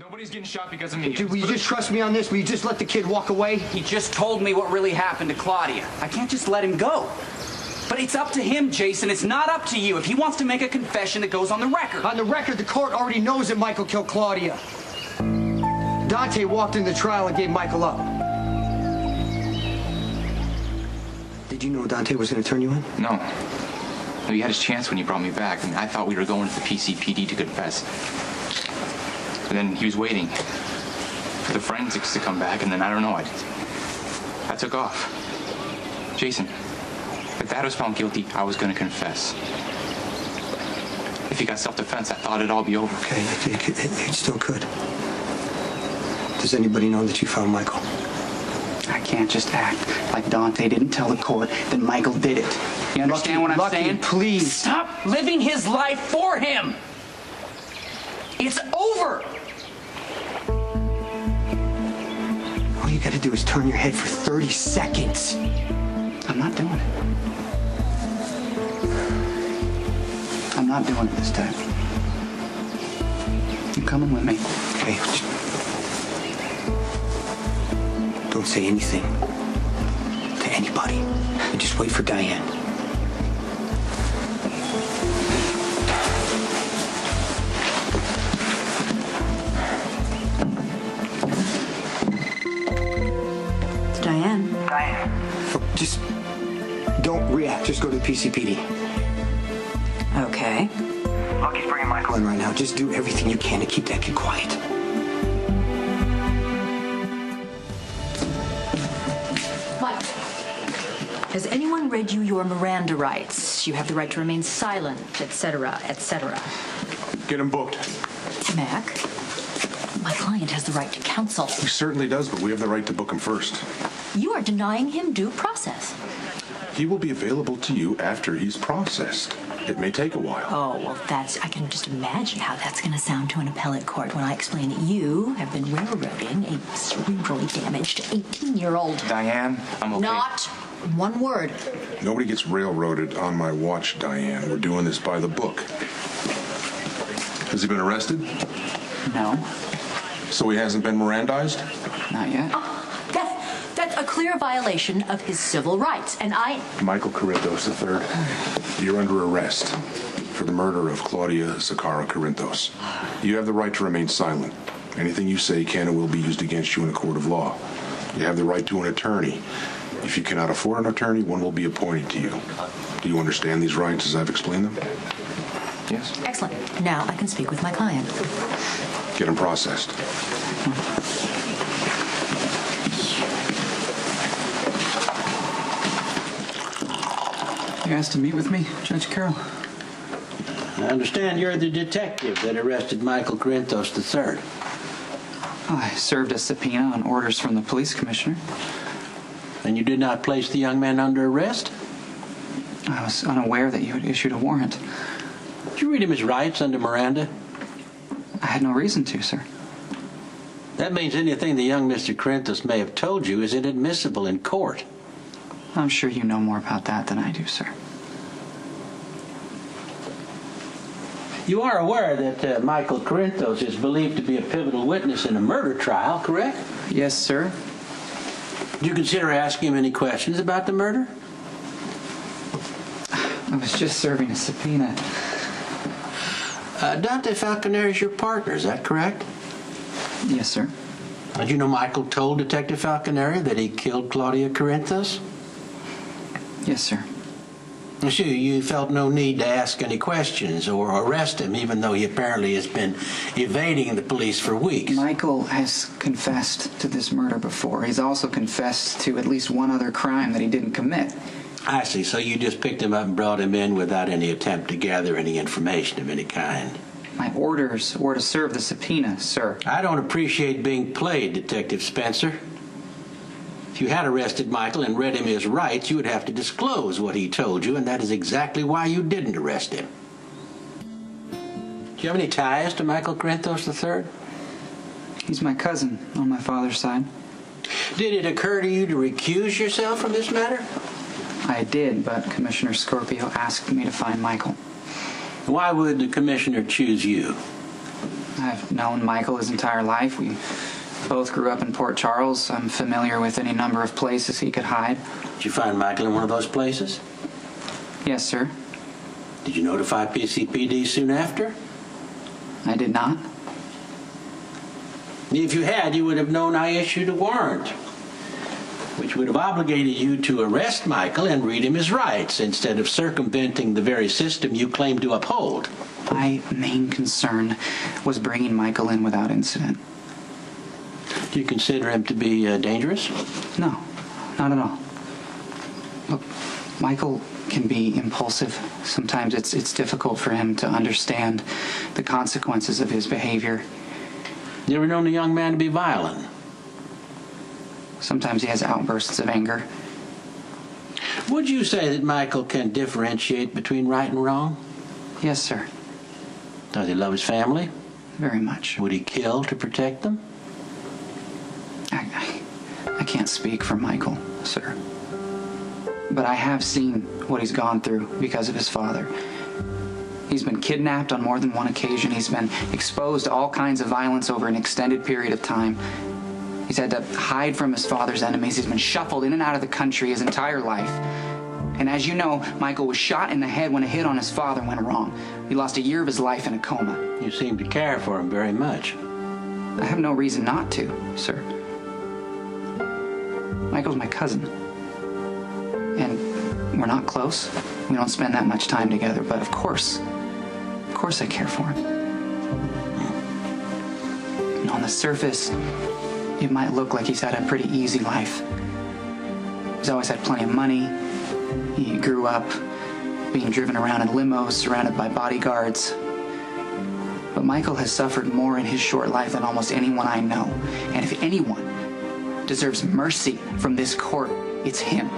Nobody's getting shot because of me. Will you just trust me on this? Will you just let the kid walk away? He just told me what really happened to Claudia. I can't just let him go. But it's up to him, Jason. It's not up to you. If he wants to make a confession, that goes on the record. On the record, the court already knows that Michael killed Claudia. Dante walked into the trial and gave Michael up. Did you know Dante was going to turn you in? No. He had his chance when he brought me back. I mean, I thought we were going to the PCPD to confess. And then he was waiting for the forensics to come back, and then I don't know, I took off. Jason, if Dad was found guilty, I was going to confess. If he got self-defense, I thought it'd all be over. Okay, it still could. Does anybody know that you found Michael? I can't just act like Dante didn't tell the court that Michael did it. You understand what I'm saying? Please. Stop living his life for him. It's over. All you gotta do is turn your head for 30 seconds. I'm not doing it. I'm not doing it this time. You coming with me? Okay. Don't say anything to anybody. And just wait for Diane. It's Diane. Look, just don't react. Just go to the PCPD. Okay. Lucky's bringing Michael in right now. Just do everything you can to keep that kid quiet. Mike, has anyone read you your Miranda rights? You have the right to remain silent, etc., etc. Get him booked. Mac, my client has the right to counsel. He certainly does, but we have the right to book him first. You are denying him due process. He will be available to you after he's processed. It may take a while. Oh, well, I can just imagine how that's going to sound to an appellate court when I explain that you have been railroading a cerebrally damaged 18-year-old. Diane, I'm okay. Not one word. Nobody gets railroaded on my watch, Diane. We're doing this by the book. Has he been arrested? No, So he hasn't been Mirandized? not yet. That's a clear violation of his civil rights, and Michael Corinthos III, you're under arrest for the murder of Claudia Zakara Corinthos. You have the right to remain silent. Anything you say can and will be used against you in a court of law. You have the right to an attorney. If you cannot afford an attorney, one will be appointed to you. Do you understand these rights as I've explained them? Yes. excellent. Now I can speak with my client. Get him processed. You asked to meet with me, Judge Carroll? I understand you're the detective that arrested Michael Corinthos III. I served a subpoena on orders from the police commissioner. And you did not place the young man under arrest? I was unaware that you had issued a warrant. Did you read him his rights under Miranda? I had no reason to, sir. That means anything the young Mr. Corinthos may have told you is inadmissible in court. I'm sure you know more about that than I do, sir. You are aware that Michael Corinthos is believed to be a pivotal witness in a murder trial, correct? Yes, sir. Did you consider asking him any questions about the murder? I was just serving a subpoena. Dante Falconeri is your partner, is that correct? Yes, sir. Did you know Michael told Detective Falconeri that he killed Claudia Corinthos? Yes, sir. So you felt no need to ask any questions or arrest him, even though he apparently has been evading the police for weeks. Michael has confessed to this murder before. He's also confessed to at least one other crime that he didn't commit. I see. So you just picked him up and brought him in without any attempt to gather any information of any kind. My orders were to serve the subpoena, sir. I don't appreciate being played, Detective Spencer. If you had arrested Michael and read him his rights, you would have to disclose what he told you, and that is exactly why you didn't arrest him. Do you have any ties to Michael Corinthos III? He's my cousin on my father's side. Did it occur to you to recuse yourself from this matter? I did, but Commissioner Scorpio asked me to find Michael. Why would the commissioner choose you? I've known Michael his entire life. We both grew up in Port Charles. I'm familiar with any number of places he could hide. Did you find Michael in one of those places? Yes, sir. Did you notify PCPD soon after? I did not. If you had, you would have known I issued a warrant, which would have obligated you to arrest Michael and read him his rights instead of circumventing the very system you claim to uphold. My main concern was bringing Michael in without incident. Do you consider him to be dangerous? No, not at all. Look, Michael can be impulsive. Sometimes it's difficult for him to understand the consequences of his behavior. You ever known a young man to be violent? Sometimes he has outbursts of anger. Would you say that Michael can differentiate between right and wrong? Yes, sir. Does he love his family? Very much. Would he kill to protect them? I can't speak for Michael, sir. But I have seen what he's gone through because of his father. He's been kidnapped on more than one occasion. He's been exposed to all kinds of violence over an extended period of time. He's had to hide from his father's enemies. He's been shuffled in and out of the country his entire life. And as you know, Michael was shot in the head when a hit on his father went wrong. He lost a year of his life in a coma. You seem to care for him very much. I have no reason not to, sir. Michael's my cousin. And we're not close. We don't spend that much time together, but of course I care for him. And on the surface, it might look like he's had a pretty easy life. He's always had plenty of money. He grew up being driven around in limos, surrounded by bodyguards. But Michael has suffered more in his short life than almost anyone I know. And if anyone deserves mercy from this court, it's him.